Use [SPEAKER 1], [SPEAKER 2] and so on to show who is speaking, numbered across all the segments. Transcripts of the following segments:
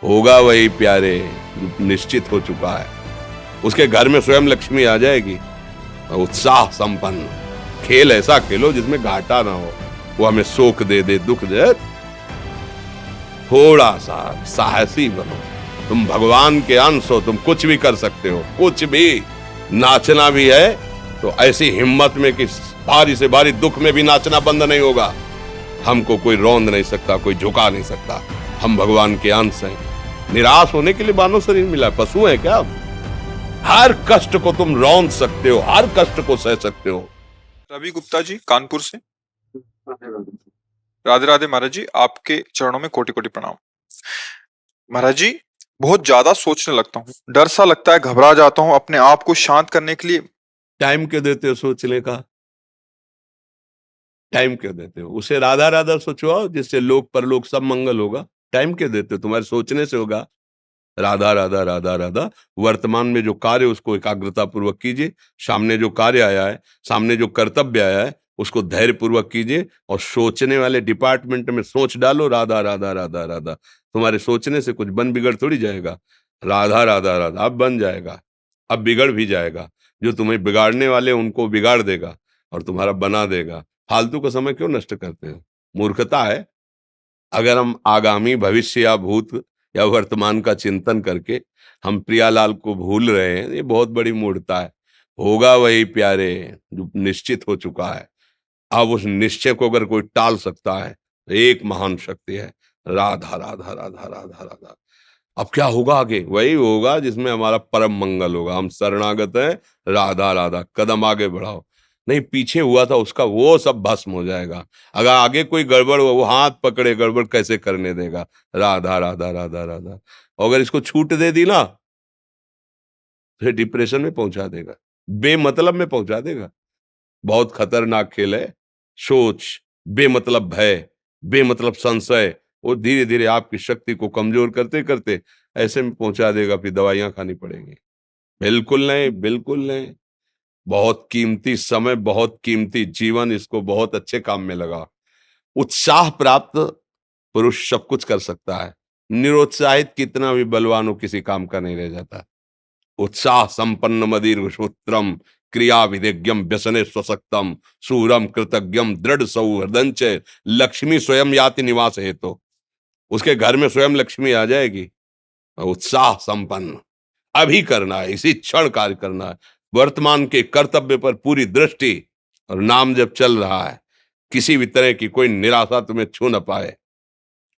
[SPEAKER 1] होगा वही प्यारे जो निश्चित हो चुका है। उसके घर में स्वयं लक्ष्मी आ जाएगी। और उत्साह संपन्न खेल ऐसा खेलो जिसमें घाटा ना हो। वो हमें शोक दे दे, दुख दे, थोड़ा सा साहसी बनो। तुम भगवान के अंश हो, तुम कुछ भी कर सकते हो, कुछ भी। नाचना भी है तो ऐसी हिम्मत में कि भारी से भारी दुख में भी नाचना बंद नहीं होगा। हमको कोई रौंद नहीं सकता, कोई झुका नहीं सकता। हम भगवान के अंश हैं। निराश होने के लिए मानव शरीर मिला, पशु है क्या? हर कष्ट को तुम रौंद सकते हो, हर कष्ट को सह सकते हो।
[SPEAKER 2] रवि गुप्ता जी कानपुर से। राधे राधे महाराज जी, आपके चरणों में कोटि कोटि प्रणाम। महाराज जी, बहुत ज्यादा सोचने लगता हूँ, डर सा लगता है, घबरा जाता हूँ। अपने आप को शांत करने के लिए
[SPEAKER 1] टाइम क्यों देते हो सोचने का? टाइम क्यों देते हो? उसे राधा राधा सोचवाओ, जिससे लोक परलोक सब मंगल होगा। टाइम क्यों देते हो? तुम्हारे सोचने से होगा। राधा राधा राधा राधा। वर्तमान में जो कार्य उसको एकाग्रता पूर्वक कीजिए। सामने जो कार्य आया है, सामने जो कर्तव्य आया है, उसको धैर्य पूर्वक कीजिए। और सोचने वाले डिपार्टमेंट में सोच डालो राधा राधा राधा राधा। तुम्हारे सोचने से कुछ बन बिगड़ थोड़ी जाएगा। राधा राधा राधा अब बन जाएगा, अब बिगड़ भी जाएगा। जो तुम्हें बिगाड़ने वाले उनको बिगाड़ देगा और तुम्हारा बना देगा। फालतू का समय क्यों नष्ट करते हो? मूर्खता है। अगर हम आगामी भविष्य या भूत या वर्तमान का चिंतन करके हम प्रियालाल को भूल रहे हैं, ये बहुत बड़ी मूर्खता है। होगा वही प्यारे जो निश्चित हो चुका है। अब उस निश्चय को अगर कोई टाल सकता है तो एक महान शक्ति है। राधा राधा राधा राधा राधा। अब क्या होगा आगे? वही होगा जिसमें हमारा परम मंगल होगा। हम शरणागत हैं, राधा राधा। कदम आगे बढ़ाओ। नहीं, पीछे हुआ था उसका वो सब भस्म हो जाएगा। अगर आगे कोई गड़बड़ हुआ, वो हाथ पकड़े गड़बड़ कैसे करने देगा? राधा राधा राधा राधा। और अगर इसको छूट दे दी ना तो डिप्रेशन में पहुंचा देगा, बेमतलब में पहुंचा देगा। बहुत खतरनाक खेल है। सोच, बेमतलब भय, बेमतलब संशय, वो धीरे धीरे आपकी शक्ति को कमजोर करते करते ऐसे में पहुंचा देगा, फिर दवाइयां खानी पड़ेंगी। बिल्कुल नहीं, बिल्कुल नहीं। बहुत कीमती समय, बहुत कीमती जीवन, इसको बहुत अच्छे काम में लगा। उत्साह प्राप्त पुरुष सब कुछ कर सकता है। निरुत्साहित कितना भी बलवान हो, किसी काम का नहीं रह जाता। उत्साह संपन्न मदीर्घ सूत्रम क्रिया विधिज्ञम व्यसने स्वसक्तम सूरम कृतज्ञम दृढ़ सौहृदंच लक्ष्मी स्वयं याति निवास हेतु। उसके घर में स्वयं लक्ष्मी आ जाएगी। उत्साह संपन्न अभी करना है, इसी क्षण कार्य करना है। वर्तमान के कर्तव्य पर पूरी दृष्टि। और नाम जब चल रहा है, किसी भी तरह की कोई निराशा तुम्हें छू न पाए।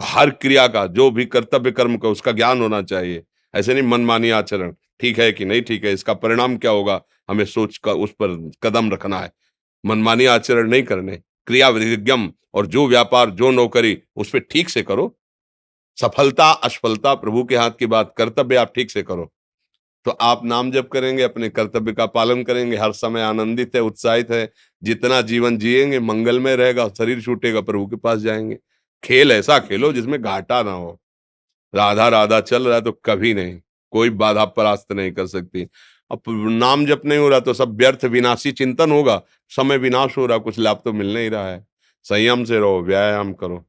[SPEAKER 1] हर क्रिया का, जो भी कर्तव्य कर्म का, उसका ज्ञान होना चाहिए। ऐसे नहीं मनमानी आचरण, ठीक है कि नहीं ठीक है, इसका परिणाम क्या होगा, हमें सोच का उस पर कदम रखना है। मनमानी आचरण नहीं करने। क्रिया विधिज्ञम, और जो व्यापार जो नौकरी उस पर ठीक से करो। सफलता असफलता प्रभु के हाथ की बात, कर्तव्य आप ठीक से करो तो आप नाम जप करेंगे, अपने कर्तव्य का पालन करेंगे, हर समय आनंदित है, उत्साहित है। जितना जीवन जिएंगे मंगलमय रहेगा। शरीर छूटेगा, प्रभु के पास जाएंगे। खेल ऐसा खेलो जिसमें घाटा ना हो। राधा राधा चल रहा है तो कभी नहीं, कोई बाधा परास्त नहीं कर सकती। अब नाम जप नहीं हो रहा तो सब व्यर्थ विनाशी चिंतन होगा। समय विनाश हो रहा, कुछ लाभ तो मिल नहीं रहा है। संयम से रहो, व्यायाम करो,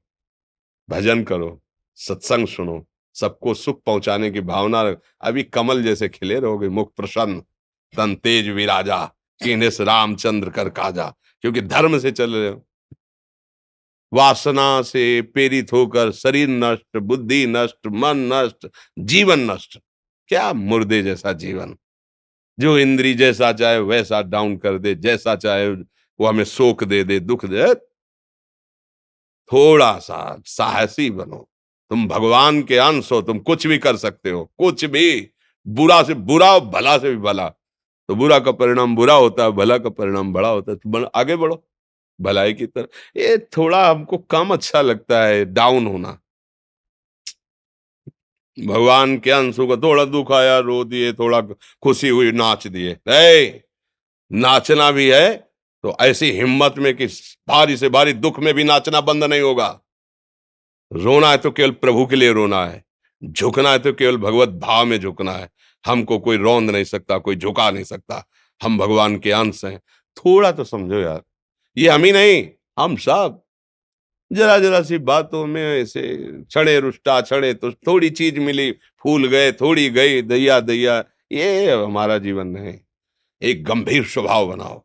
[SPEAKER 1] भजन करो, सत्संग सुनो, सबको सुख पहुंचाने की भावना रख। अभी कमल जैसे खिले रहोगे, मुख प्रसन्न, तन तेज विराजा, कीन्हिस रामचंद्र कर काजा। क्योंकि धर्म से चल रहे हो। वासना से प्रेरित होकर शरीर नष्ट, बुद्धि नष्ट, मन नष्ट, जीवन नष्ट। क्या मुर्दे जैसा जीवन, जो इंद्री जैसा चाहे वैसा डाउन कर दे, जैसा चाहे वो हमें शोक दे दे, दुख दे। थोड़ा सा साहसी बनो। तुम भगवान के अंश हो, तुम कुछ भी कर सकते हो, कुछ भी। बुरा से बुरा और भला से भी भला। तो बुरा का परिणाम बुरा होता है, भला का परिणाम बड़ा होता है। तो आगे बढ़ो भलाई की तरफ। ये थोड़ा हमको कम अच्छा लगता है डाउन होना। भगवान के अंश को थोड़ा दुख आया रो दिए, थोड़ा खुशी हुई नाच दिए। नाचना भी है तो ऐसी हिम्मत में कि भारी से भारी दुख में भी नाचना बंद नहीं होगा। रोना है तो केवल प्रभु के लिए रोना है। झुकना है तो केवल भगवत भाव में झुकना है। हमको कोई रौंद नहीं सकता, कोई झुका नहीं सकता। हम भगवान के अंश हैं। थोड़ा तो समझो यार, ये हम ही नहीं, हम सब। जरा जरा सी बातों में ऐसे क्षणे रुष्टा क्षणे तो थोड़ी चीज मिली, फूल गए, थोड़ी गई, दैया दैया। ये हमारा जीवन नहीं। एक गंभीर स्वभाव बनाओ,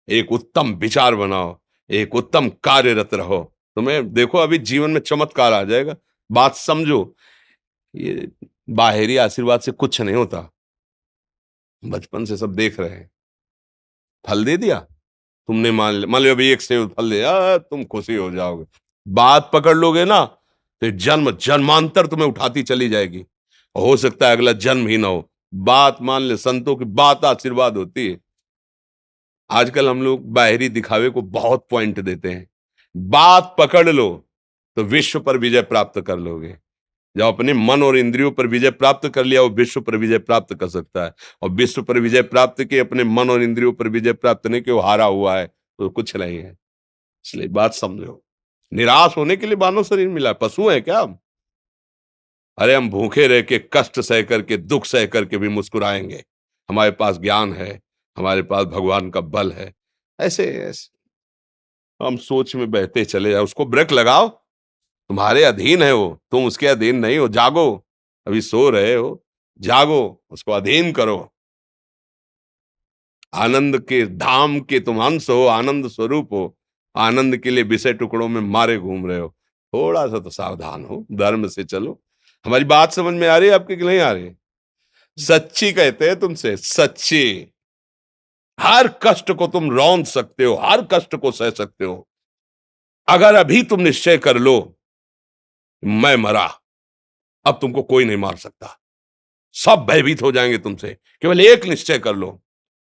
[SPEAKER 1] एक उत्तम विचार बनाओ, एक उत्तम कार्यरत रहो। तुम्हें देखो अभी जीवन में चमत्कार आ जाएगा। बात समझो, ये बाहरी आशीर्वाद से कुछ नहीं होता। बचपन से सब देख रहे हैं। फल दे दिया तुमने, मान लो अभी एक सेब फल दे, तुम खुशी हो जाओगे। बात पकड़ लोगे ना तो जन्म जन्मांतर तुम्हें उठाती चली जाएगी। हो सकता है अगला जन्म ही ना हो। बात मान ले, संतों की बात आशीर्वाद होती है। आजकल हम लोग बाहरी दिखावे को बहुत पॉइंट देते हैं। बात पकड़ लो तो विश्व पर विजय प्राप्त कर लोगे। जब अपने मन और इंद्रियों पर विजय प्राप्त कर लिया, वो विश्व पर विजय प्राप्त कर सकता है। और विश्व पर विजय प्राप्त किए, अपने मन और इंद्रियों पर विजय प्राप्त नहीं कि वो हारा हुआ है तो कुछ नहीं है। इसलिए बात समझो। निराश होने के लिए मानव शरीर मिला, पशु है क्या हम? अरे हम भूखे रह के, कष्ट सह करके, दुख सह करके भी मुस्कुराएंगे। हमारे पास ज्ञान है, हमारे पास भगवान का बल है। ऐसे ऐसे हम सोच में बहते चले जाओ, उसको ब्रेक लगाओ। तुम्हारे अधीन है वो, तुम उसके अधीन नहीं हो। जागो, अभी सो रहे हो, जागो, उसको अधीन करो। आनंद के धाम के तुम अंश हो, आनंद स्वरूप हो। आनंद के लिए विषय टुकड़ों में मारे घूम रहे हो। थोड़ा सा तो सावधान हो, धर्म से चलो। हमारी बात समझ में आ रही है आपकी कि नहीं आ रही? सच्ची कहते हैं तुमसे, सच्ची। हर कष्ट को तुम रौंद सकते हो, हर कष्ट को सह सकते हो, अगर अभी तुम निश्चय कर लो मैं मरा, अब तुमको कोई नहीं मार सकता। सब भयभीत हो जाएंगे तुमसे। केवल एक निश्चय कर लो,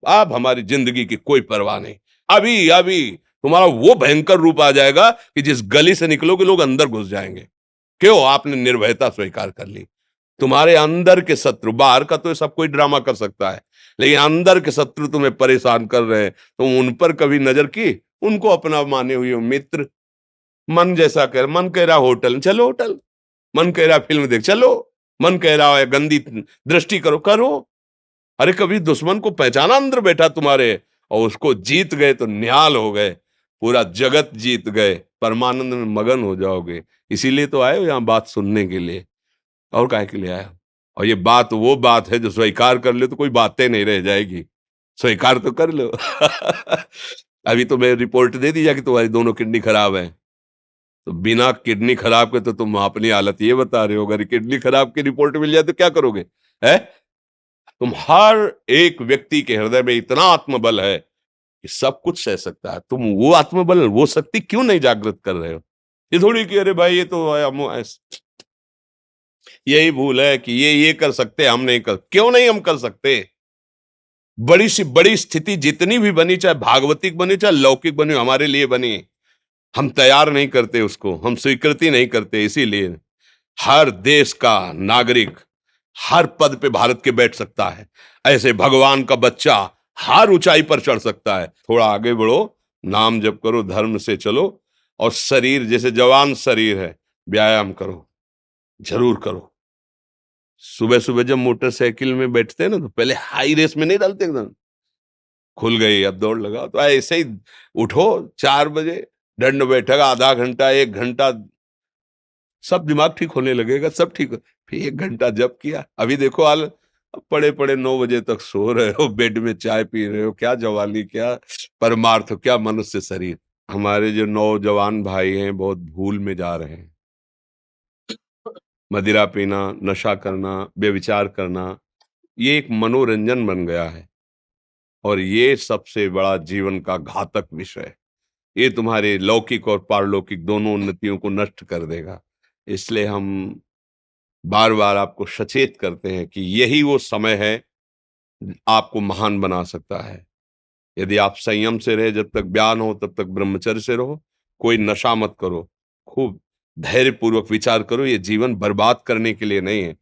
[SPEAKER 1] अब हमारी जिंदगी की कोई परवाह नहीं। अभी अभी तुम्हारा वो भयंकर रूप आ जाएगा कि जिस गली से निकलोगे लोग अंदर घुस जाएंगे। क्यों? आपने निर्भयता स्वीकार कर ली। तुम्हारे अंदर के शत्रु, बाहर का तो सब कोई ड्रामा कर सकता है, लेकिन अंदर के शत्रु तुम्हें परेशान कर रहे हैं, तुम उन पर कभी नजर की? उनको अपना माने हुए हो मित्र। मन जैसा कर, मन कह रहा होटल चलो, होटल। मन कह रहा फिल्म देख चलो। मन कह रहा है गंदी दृष्टि करो, करो। अरे कभी दुश्मन को पहचाना अंदर बैठा तुम्हारे, और उसको जीत गए तो निहाल हो गए। पूरा जगत जीत गए, परमानंद में मगन हो जाओगे। इसीलिए तो आए हो यहां बात सुनने के लिए, और काहे के लिए आए हो? और ये बात वो बात है जो स्वीकार कर ले तो कोई बातें नहीं रह जाएगी। स्वीकार तो कर लो। अभी तो मैं रिपोर्ट दे दी जाके तुम्हारी दोनों किडनी खराब है, तो बिना किडनी खराब के तो तुम अपनी हालत ये बता रहे हो। अगर किडनी खराब की रिपोर्ट मिल जाए तो क्या करोगे? है? तुम हर एक व्यक्ति के हृदय में इतना आत्मबल है कि सब कुछ सह सकता है। तुम वो आत्मबल, वो शक्ति क्यों नहीं जागृत कर रहे हो? ये थोड़ी कि अरे भाई ये तो यही भूल है कि ये कर सकते हैं, हम नहीं कर। क्यों नहीं हम कर सकते? बड़ी सी बड़ी स्थिति जितनी भी बनी, चाहे भागवतिक बनी चाहे लौकिक बनी, हमारे लिए बनी, हम तैयार नहीं करते उसको, हम स्वीकृति नहीं करते। इसीलिए हर देश का नागरिक हर पद पे भारत के बैठ सकता है। ऐसे भगवान का बच्चा हर ऊंचाई पर चढ़ सकता है। थोड़ा आगे बढ़ो, नाम जप करो, धर्म से चलो, और शरीर जैसे जवान शरीर है, व्यायाम करो, जरूर करो। सुबह सुबह जब मोटरसाइकिल में बैठते हैं ना तो पहले हाई रेस में नहीं डालते, एकदम खुल गई अब दौड़ लगाओ, तो ऐसे ही उठो 4 बजे, दंड बैठक आधा घंटा 1 घंटा, सब दिमाग ठीक होने लगेगा, सब ठीक फिर 1 घंटा जब किया। अभी देखो हाल, अब पड़े पड़े 9 बजे तक सो रहे हो, बेड में चाय पी रहे हो। क्या जवानी, क्या परमार्थ, क्या मनुष्य शरीर। हमारे जो नौजवान भाई हैं बहुत भूल में जा रहे हैं। मदिरा पीना, नशा करना, व्यभिचार करना, ये एक मनोरंजन बन गया है, और ये सबसे बड़ा जीवन का घातक विषय है। ये तुम्हारे लौकिक और पारलौकिक दोनों उन्नतियों को नष्ट कर देगा। इसलिए हम बार बार आपको सचेत करते हैं कि यही वो समय है आपको महान बना सकता है। यदि आप संयम से रहे, जब तक ज्ञान हो तब तक ब्रह्मचर्य से रहो, कोई नशा मत करो, खूब धैर्य पूर्वक विचार करो। ये जीवन बर्बाद करने के लिए नहीं है,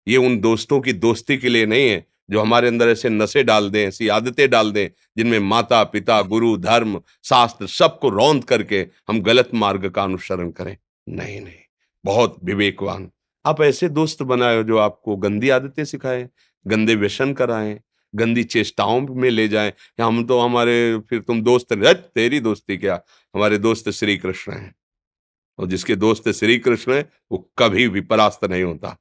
[SPEAKER 1] ये उन दोस्तों की दोस्ती के लिए नहीं है जो हमारे अंदर ऐसे नशे डाल दें, ऐसी आदतें डाल दें जिनमें माता पिता, गुरु, धर्म, शास्त्र सबको रौंद करके हम गलत मार्ग का अनुसरण करें। नहीं नहीं, बहुत विवेकवान। आप ऐसे दोस्त बनाए जो आपको गंदी आदतें सिखाएं, गंदे व्यसन कराएं, गंदी चेष्टाओं में ले जाएं। कि हम तो हमारे, फिर तुम दोस्त, तेरी दोस्ती क्या, हमारे दोस्त श्री कृष्ण हैं। और जिसके दोस्त श्री कृष्ण है वो कभी भी परास्त नहीं होता।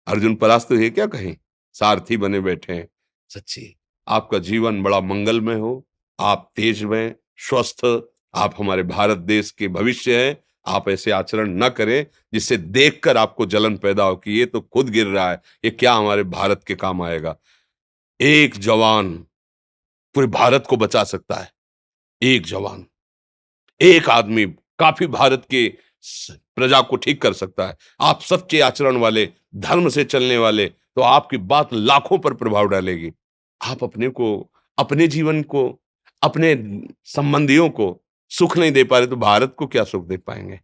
[SPEAKER 1] अर्जुन परास्त हुए क्या कहीं, सारथी बने बैठे हैं। सच्ची आपका जीवन बड़ा मंगलमय हो, आप तेज में स्वस्थ, आप हमारे भारत देश के भविष्य हैं। आप ऐसे आचरण न करें जिससे देखकर आपको जलन पैदा हो कि ये तो खुद गिर रहा है, ये क्या हमारे भारत के काम आएगा। एक जवान पूरे भारत को बचा सकता है, एक जवान, एक आदमी काफी भारत के प्रजा को ठीक कर सकता है। आप सच्चे आचरण वाले, धर्म से चलने वाले, तो आपकी बात लाखों पर प्रभाव डालेगी। आप अपने को, अपने जीवन को, अपने संबंधियों को सुख नहीं दे पा रहे तो भारत को क्या सुख दे पाएंगे।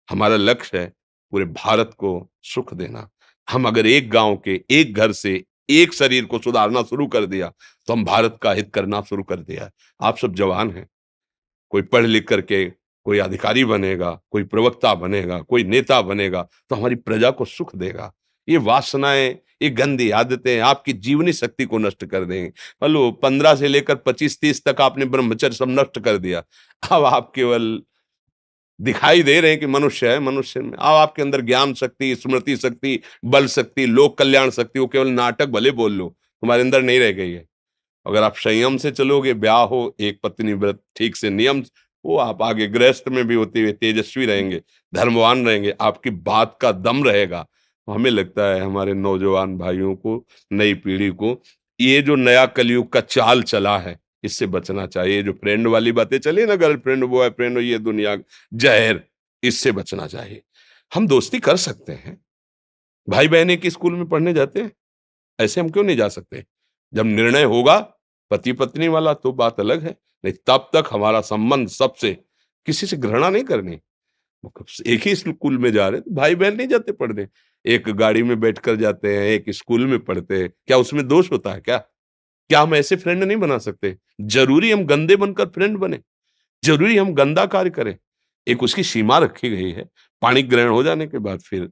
[SPEAKER 1] हमारा लक्ष्य है पूरे भारत को सुख देना। हम अगर एक गांव के, एक घर से, एक शरीर को सुधारना शुरू कर दिया तो हम भारत का हित करना शुरू कर दिया। आप सब जवान हैं, कोई पढ़ लिख करके कोई अधिकारी बनेगा, कोई प्रवक्ता बनेगा, कोई नेता बनेगा तो हमारी प्रजा को सुख देगा। ये वासनाएं, ये गंदी आदतें आपकी जीवनी शक्ति को नष्ट कर देंगे। मान लो 15 से लेकर 25-30 तक आपने ब्रह्मचर्य सब नष्ट कर दिया। अब आप केवल दिखाई दे रहे हैं कि मनुष्य है, मनुष्य में अब आपके अंदर ज्ञान शक्ति, स्मृति शक्ति, बल शक्ति, लोक कल्याण शक्ति, वो केवल नाटक भले बोल लो, तुम्हारे अंदर नहीं रह गई है। अगर आप संयम से चलोगे, ब्याह हो, एक पत्नी व्रत ठीक से नियम, वो आप आगे गृहस्थ में भी होते हुए तेजस्वी रहेंगे, धर्मवान रहेंगे, आपकी बात का दम रहेगा। तो हमें लगता है हमारे नौजवान भाइयों को, नई पीढ़ी को, ये जो नया कलयुग का चाल चला है इससे बचना चाहिए। जो फ्रेंड वाली बातें चली ना, गर्लफ्रेंड, बॉयफ्रेंड, ये दुनिया जहर, इससे बचना चाहिए। हम दोस्ती कर सकते हैं, भाई बहन एक ही स्कूल में पढ़ने जाते हैं, ऐसे हम क्यों नहीं जा सकते। जब निर्णय होगा पति पत्नी वाला तो बात अलग है, नहीं तब तक हमारा संबंध सबसे, किसी से घृणा नहीं करनी। एक ही स्कूल में जा रहे तो भाई बहन नहीं जाते पढ़ने, एक गाड़ी में बैठकर जाते हैं, एक स्कूल में पढ़ते हैं, क्या उसमें दोष होता है क्या? क्या हम ऐसे फ्रेंड नहीं बना सकते? जरूरी हम गंदे बनकर फ्रेंड बने? जरूरी हम गंदा कार्य करें? एक उसकी सीमा रखी गई है। पाणी ग्रहण हो जाने के बाद फिर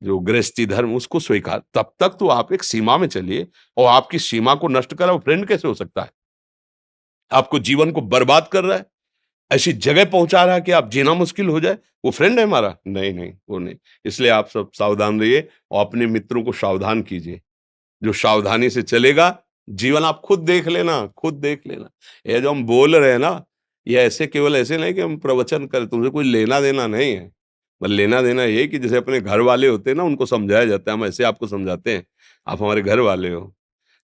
[SPEAKER 1] जो गृहस्थी धर्म उसको स्वीकार, तब तक तो आप एक सीमा में चलिए। और आपकी सीमा को नष्ट करा वो फ्रेंड कैसे हो सकता है? आपको जीवन को बर्बाद कर रहा है, ऐसी जगह पहुंचा रहा है कि आप जीना मुश्किल हो जाए, वो फ्रेंड है हमारा? नहीं नहीं, वो नहीं। इसलिए आप सब सावधान रहिए और अपने मित्रों को सावधान कीजिए। जो सावधानी से चलेगा, जीवन आप खुद देख लेना, खुद देख लेना। ये जो हम बोल रहे हैं ना, ये ऐसे केवल ऐसे नहीं कि हम प्रवचन करें, तुमसे कोई लेना देना नहीं है। बस लेना देना ये है कि जैसे अपने घर वाले होते हैं ना, उनको समझाया जाता है, हम ऐसे आपको समझाते हैं। आप हमारे घर वाले हो,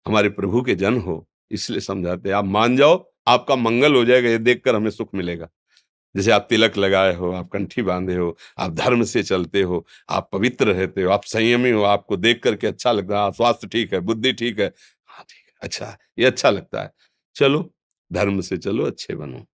[SPEAKER 1] हमारे प्रभु के जन हो, इसलिए समझाते हैं। आप मान जाओ, आपका मंगल हो जाएगा, ये देखकर हमें सुख मिलेगा। जैसे आप तिलक लगाए हो, आप कंठी बांधे हो, आप धर्म से चलते हो, आप पवित्र रहते हो, आप संयमी हो, आपको देख करके अच्छा लगता है, हाँ, स्वास्थ्य ठीक है, बुद्धि ठीक है, हाँ ठीक है, अच्छा है, ये अच्छा लगता है। चलो, धर्म से चलो, अच्छे बनो।